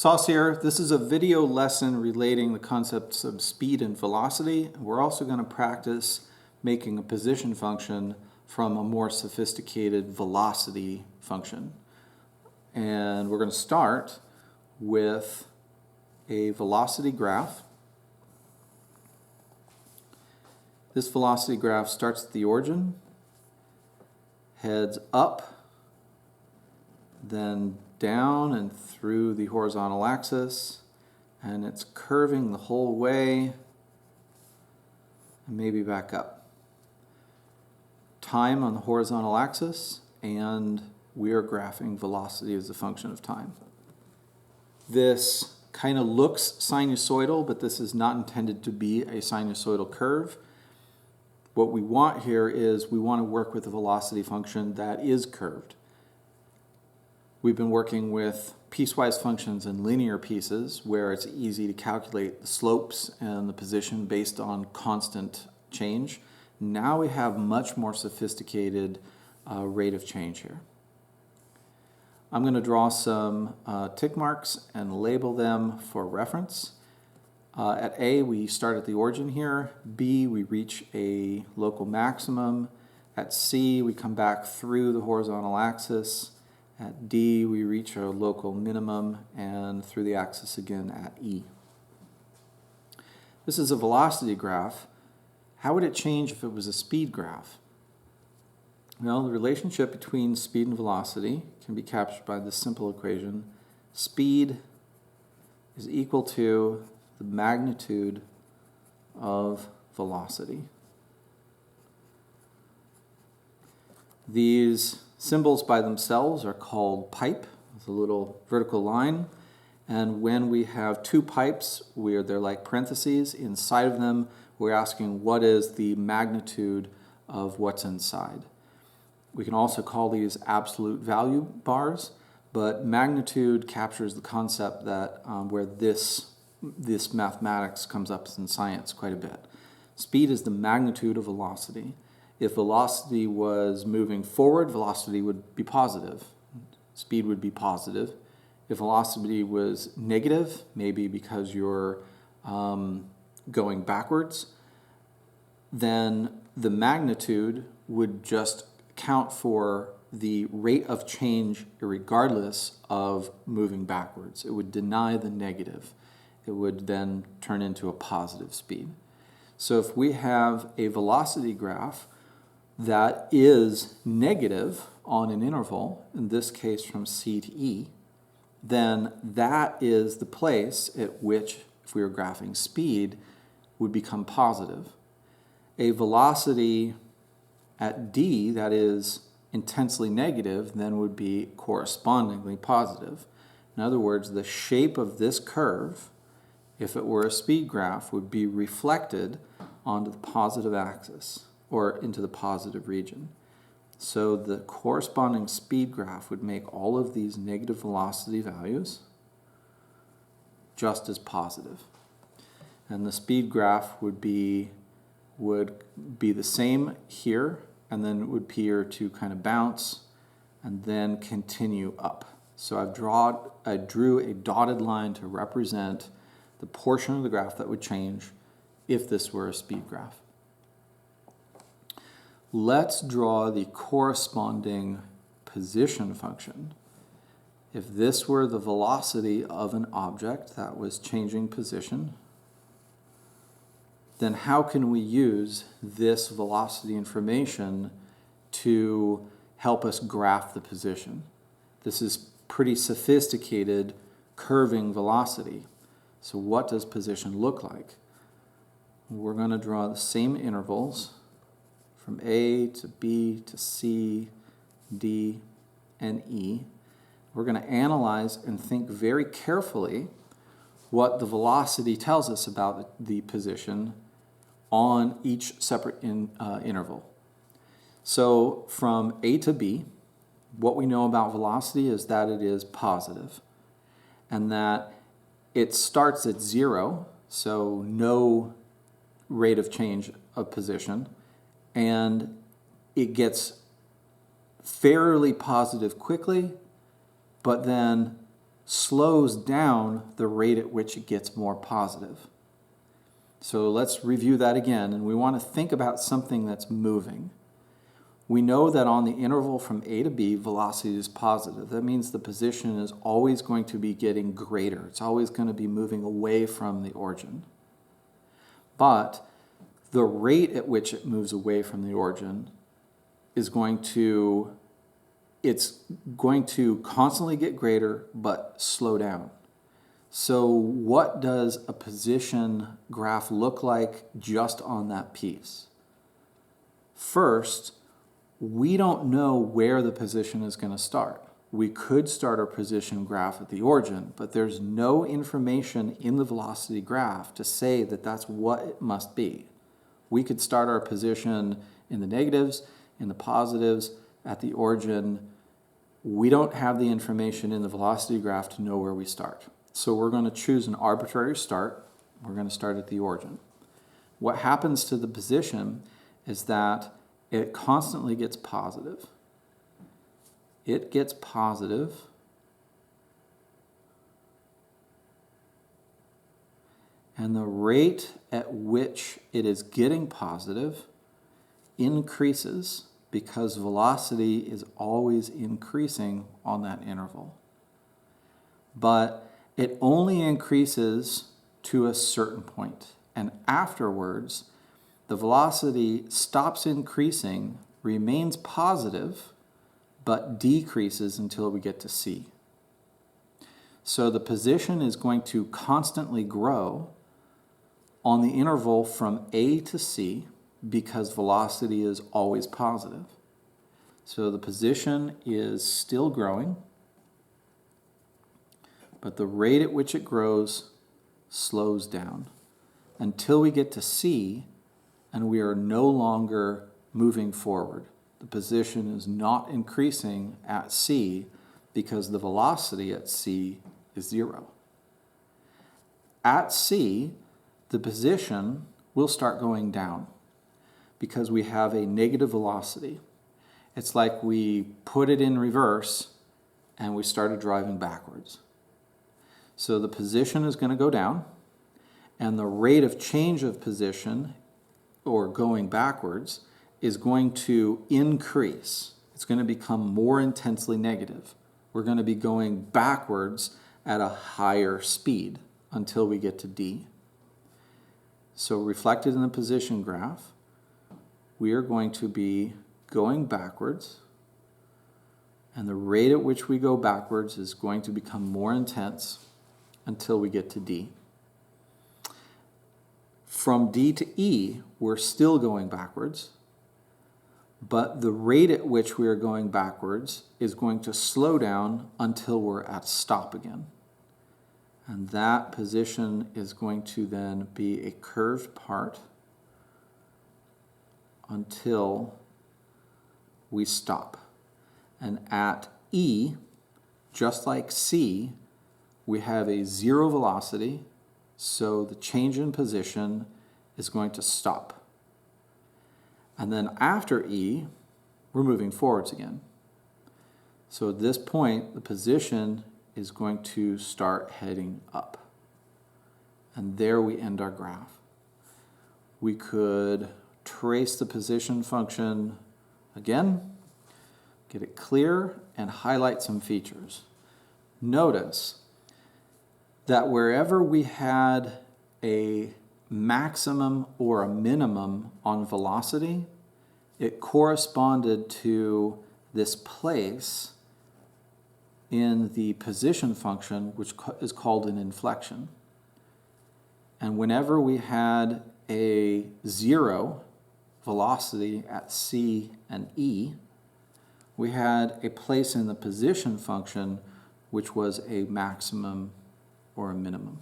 VLSos here. This is a video lesson relating the concepts of speed and velocity. We're also going to practice making a position function from a more sophisticated velocity function. And we're going to start with a velocity graph. This velocity graph starts at the origin, heads up, then down and through the horizontal axis, and it's curving the whole way and maybe back up. Time on the horizontal axis, and we are graphing velocity as a function of time. This kind of looks sinusoidal, but this is not intended to be a sinusoidal curve. What we want here is we want to work with a velocity function that is curved. We've been working with piecewise functions and linear pieces where it's easy to calculate the slopes and the position based on constant change. Now we have much more sophisticated rate of change here. I'm going to draw some tick marks and label them for reference. At A, we start at the origin here. B, we reach a local maximum. At C, we come back through the horizontal axis. At D, we reach our local minimum, and through the axis again at E. This is a velocity graph. How would it change if it was a speed graph? Well, the relationship between speed and velocity can be captured by this simple equation. Speed is equal to the magnitude of velocity. These symbols by themselves are called pipe, with a little vertical line. And when we have two pipes, they're like parentheses. Inside of them, we're asking what is the magnitude of what's inside. We can also call these absolute value bars, but magnitude captures the concept that where this mathematics comes up in science quite a bit. Speed is the magnitude of velocity. If velocity was moving forward, velocity would be positive. Speed would be positive. If velocity was negative, maybe because you're going backwards, then the magnitude would just count for the rate of change regardless of moving backwards. It would deny the negative. It would then turn into a positive speed. So if we have a velocity graph that is negative on an interval, in this case from C to E, then that is the place at which, if we were graphing speed, would become positive. A velocity at D that is intensely negative then would be correspondingly positive. In other words, the shape of this curve, if it were a speed graph, would be reflected onto the positive axis, or into the positive region. So the corresponding speed graph would make all of these negative velocity values just as positive. And the speed graph would be the same here, and then it would appear to kind of bounce and then continue up. So I drew a dotted line to represent the portion of the graph that would change if this were a speed graph. Let's draw the corresponding position function. If this were the velocity of an object that was changing position, then how can we use this velocity information to help us graph the position? This is pretty sophisticated curving velocity. So what does position look like? We're going to draw the same intervals from A to B to C, D, and E. We're going to analyze and think very carefully what the velocity tells us about the position on each separate interval. So from A to B, what we know about velocity is that it is positive, and that it starts at 0, so no rate of change of position, and it gets fairly positive quickly, but then slows down the rate at which it gets more positive. So let's review that again, and we want to think about something that's moving. We know that on the interval from A to B, velocity is positive. That means the position is always going to be getting greater. It's always going to be moving away from the origin. But the rate at which it moves away from the origin is it's going to constantly get greater but slow down. So what does a position graph look like just on that piece? First, we don't know where the position is going to start. We could start our position graph at the origin, but there's no information in the velocity graph to say that that's what it must be. We could start our position in the negatives, in the positives, at the origin. We don't have the information in the velocity graph to know where we start. So we're going to choose an arbitrary start. We're going to start at the origin. What happens to the position is that it constantly gets positive. It gets positive and the rate at which it is getting positive increases because velocity is always increasing on that interval. But it only increases to a certain point, and afterwards, the velocity stops increasing, remains positive, but decreases until we get to C. So the position is going to constantly grow on the interval from A to C because velocity is always positive. So the position is still growing, but the rate at which it grows slows down until we get to C and we are no longer moving forward. The position is not increasing at C because the velocity at C is 0. At C, the position will start going down because we have a negative velocity. It's like we put it in reverse and we started driving backwards. So the position is going to go down, and the rate of change of position, or going backwards, is going to increase. It's going to become more intensely negative. We're going to be going backwards at a higher speed until we get to D. So reflected in the position graph, we are going to be going backwards, and the rate at which we go backwards is going to become more intense until we get to D. From D to E, we're still going backwards, but the rate at which we are going backwards is going to slow down until we're at stop again. And that position is going to then be a curved part until we stop. And at E, just like C, we have a 0 velocity, so the change in position is going to stop. And then after E, we're moving forwards again. So at this point, the position is going to start heading up. And there we end our graph. We could trace the position function again, get it clear, and highlight some features. Notice that wherever we had a maximum or a minimum on velocity, it corresponded to this place in the position function, which is called an inflection. And whenever we had a 0 velocity at C and E, we had a place in the position function which was a maximum or a minimum.